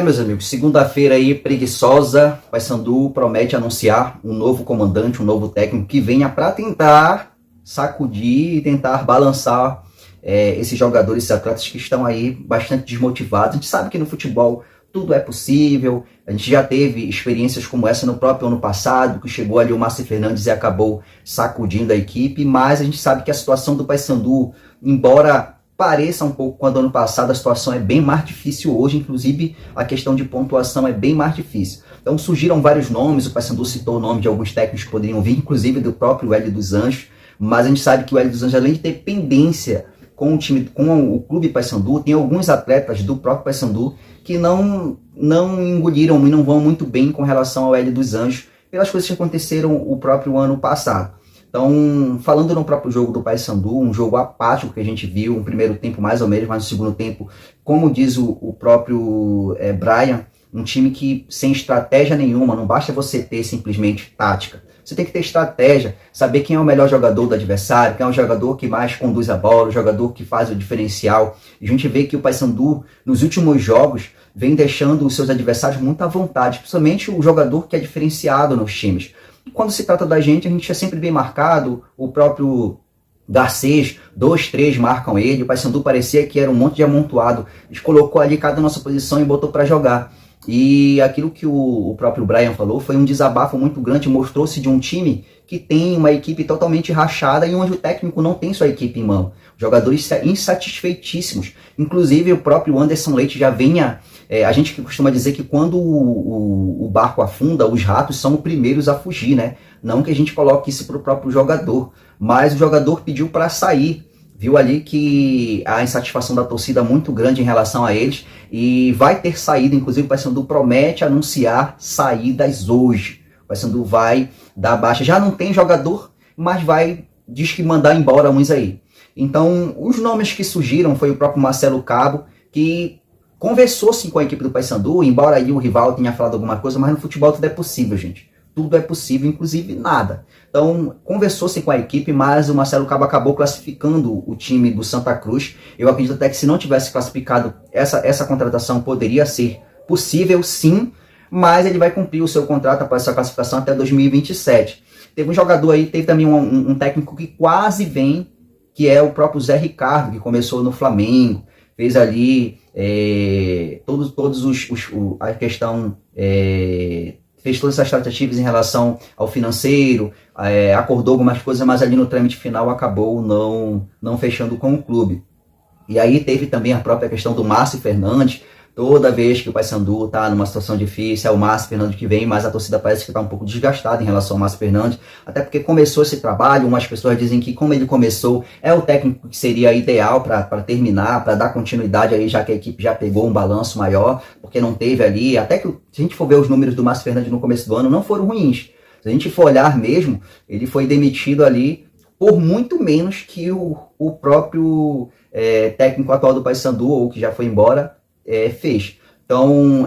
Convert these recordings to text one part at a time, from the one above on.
Meus amigos, segunda-feira aí preguiçosa, Paysandu promete anunciar um novo comandante, um novo técnico que venha para tentar sacudir e tentar balançar esses jogadores, esses atletas que estão aí bastante desmotivados. A gente sabe que no futebol tudo é possível, a gente já teve experiências como essa no próprio ano passado, que chegou ali o Márcio Fernandes e acabou sacudindo a equipe, mas a gente sabe que a situação do Paysandu, embora pareça um pouco quando ano passado, a situação é bem mais difícil hoje, inclusive a questão de pontuação é bem mais difícil. Então surgiram vários nomes, o Paysandu citou o nome de alguns técnicos que poderiam vir, inclusive do próprio Hélio dos Anjos, mas a gente sabe que o Hélio dos Anjos, além de ter pendência com o time, com o clube Paysandu, tem alguns atletas do próprio Paysandu que não engoliram e não vão muito bem com relação ao Hélio dos Anjos, pelas coisas que aconteceram o próprio ano passado. Então, falando no próprio jogo do Paysandu, um jogo apático que a gente viu, um primeiro tempo mais ou menos, mas no segundo tempo, como diz o próprio Brian, um time que sem estratégia nenhuma, não basta você ter simplesmente tática. Você tem que ter estratégia, saber quem é o melhor jogador do adversário, quem é o jogador que mais conduz a bola, o jogador que faz o diferencial. E a gente vê que o Paysandu, nos últimos jogos, vem deixando os seus adversários muito à vontade, principalmente o jogador que é diferenciado nos times. Quando se trata da gente, a gente é sempre bem marcado, o próprio Garcês, 2, 3 marcam ele, o Paysandu parecia que era um monte de amontoado, a gente colocou ali cada nossa posição e botou para jogar. E aquilo que o próprio Brian falou foi um desabafo muito grande, mostrou-se de um time que tem uma equipe totalmente rachada e onde o técnico não tem sua equipe em mão. Jogadores insatisfeitíssimos. Inclusive o próprio Anderson Leite já vinha... a gente costuma dizer que quando o barco afunda, os ratos são os primeiros a fugir, né? Não que a gente coloque isso para o próprio jogador, mas o jogador pediu para sair. Viu ali que a insatisfação da torcida é muito grande em relação a eles e vai ter saída, inclusive o Paysandu promete anunciar saídas hoje. O Paysandu vai dar baixa, já não tem jogador, mas diz que mandar embora uns aí. Então, os nomes que surgiram foi o próprio Marcelo Cabo, que conversou sim com a equipe do Paysandu, embora aí o rival tenha falado alguma coisa, mas no futebol tudo é possível, gente. Tudo é possível, inclusive nada. Então, conversou-se com a equipe, mas o Marcelo Cabo acabou classificando o time do Santa Cruz. Eu acredito até que se não tivesse classificado, essa contratação poderia ser possível, sim, mas ele vai cumprir o seu contrato após essa classificação até 2027. Teve um jogador aí, teve também um técnico que quase vem, que é o próprio Zé Ricardo, que começou no Flamengo, fez ali a questão... fez todas essas tratativas em relação ao financeiro, acordou algumas coisas, mas ali no trâmite final acabou não fechando com o clube. E aí teve também a própria questão do Márcio Fernandes. Toda vez que o Paysandu está numa situação difícil, é o Márcio Fernandes que vem, mas a torcida parece que está um pouco desgastada em relação ao Márcio Fernandes, até porque começou esse trabalho, umas pessoas dizem que como ele começou, é o técnico que seria ideal para terminar, para dar continuidade aí, já que a equipe já pegou um balanço maior, porque não teve ali, até que se a gente for ver os números do Márcio Fernandes no começo do ano, não foram ruins. Se a gente for olhar mesmo, ele foi demitido ali por muito menos que o próprio técnico atual do Paysandu, ou que já foi embora, fez. Então,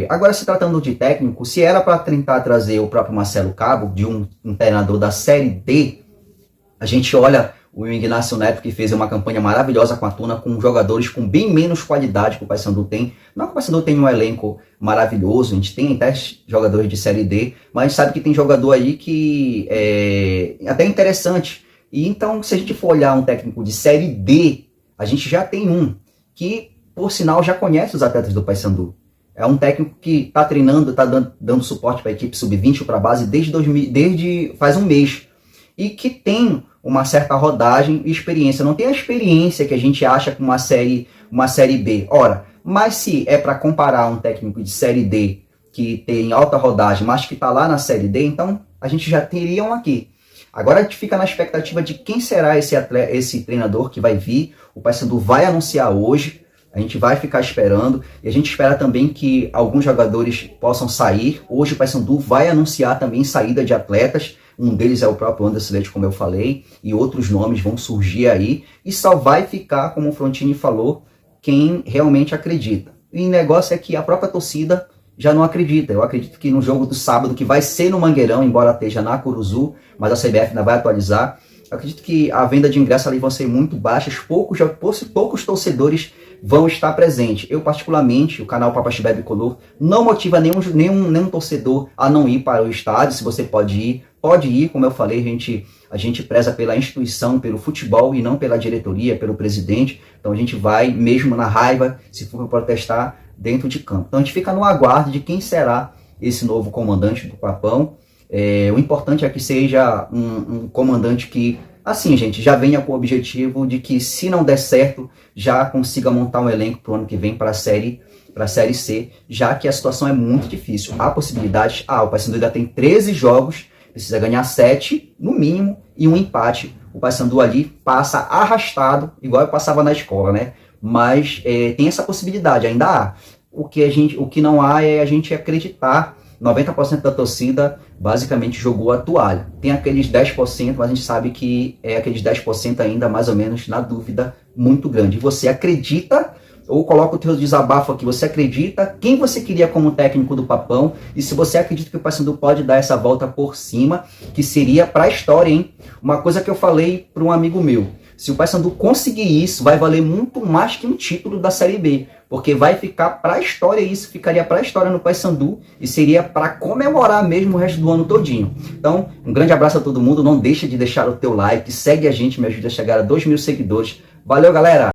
agora se tratando de técnico, se era para tentar trazer o próprio Marcelo Cabo, de um treinador da Série D, a gente olha o Ignacio Neto, que fez uma campanha maravilhosa com a Tuna, com jogadores com bem menos qualidade que o Paysandu tem. Não que o Paysandu tenha um elenco maravilhoso, a gente tem até jogadores de Série D, mas a gente sabe que tem jogador aí que é até interessante. E então, se a gente for olhar um técnico de Série D, a gente já tem um que, por sinal, já conhece os atletas do Paysandu. É um técnico que está treinando, está dando suporte para a equipe sub-20 ou para a base desde faz um mês. E que tem uma certa rodagem e experiência. Não tem a experiência que a gente acha com uma série B. Ora, mas se é para comparar um técnico de Série D que tem alta rodagem, mas que está lá na Série D, então a gente já teria um aqui. Agora a gente fica na expectativa de quem será esse treinador que vai vir. O Paysandu vai anunciar hoje. A gente vai ficar esperando e a gente espera também que alguns jogadores possam sair. Hoje o Paysandu vai anunciar também saída de atletas. Um deles é o próprio Anderson Leite, como eu falei, e outros nomes vão surgir aí. E só vai ficar, como o Frontini falou, quem realmente acredita. E o negócio é que a própria torcida já não acredita. Eu acredito que no jogo do sábado, que vai ser no Mangueirão, embora esteja na Curuzu, mas a CBF ainda vai atualizar, eu acredito que a venda de ingressos ali vão ser muito baixas. Poucos torcedores vão estar presentes. Eu, particularmente, o canal Papaxibé Bicolor não motiva nenhum torcedor a não ir para o estádio. Se você pode ir, como eu falei, a gente preza pela instituição, pelo futebol e não pela diretoria, pelo presidente. Então a gente vai, mesmo na raiva, se for protestar, dentro de campo. Então a gente fica no aguardo de quem será esse novo comandante do Papão. O importante é que seja um comandante que, assim, gente, já venha com o objetivo de que, se não der certo, já consiga montar um elenco para o ano que vem para a Série C, já que a situação é muito difícil. Há possibilidades, o Paysandu ainda tem 13 jogos, precisa ganhar 7, no mínimo, e um empate. O Paysandu ali passa arrastado, igual eu passava na escola, né? Mas tem essa possibilidade, ainda há. O que não há é a gente acreditar. 90% da torcida basicamente jogou a toalha. Tem aqueles 10%, mas a gente sabe que é aqueles 10% ainda mais ou menos na dúvida muito grande. Você acredita, ou coloca o teu desabafo aqui, você acredita quem você queria como técnico do Papão, e se você acredita que o Paysandu pode dar essa volta por cima, que seria para a história, hein? Uma coisa que eu falei para um amigo meu, se o Paysandu conseguir isso, vai valer muito mais que um título da Série B, porque vai ficar para a história, isso ficaria para a história no Paysandu e seria para comemorar mesmo o resto do ano todinho. Então, um grande abraço a todo mundo, não deixa de deixar o teu like, segue a gente, me ajuda a chegar a 2.000 seguidores. Valeu, galera!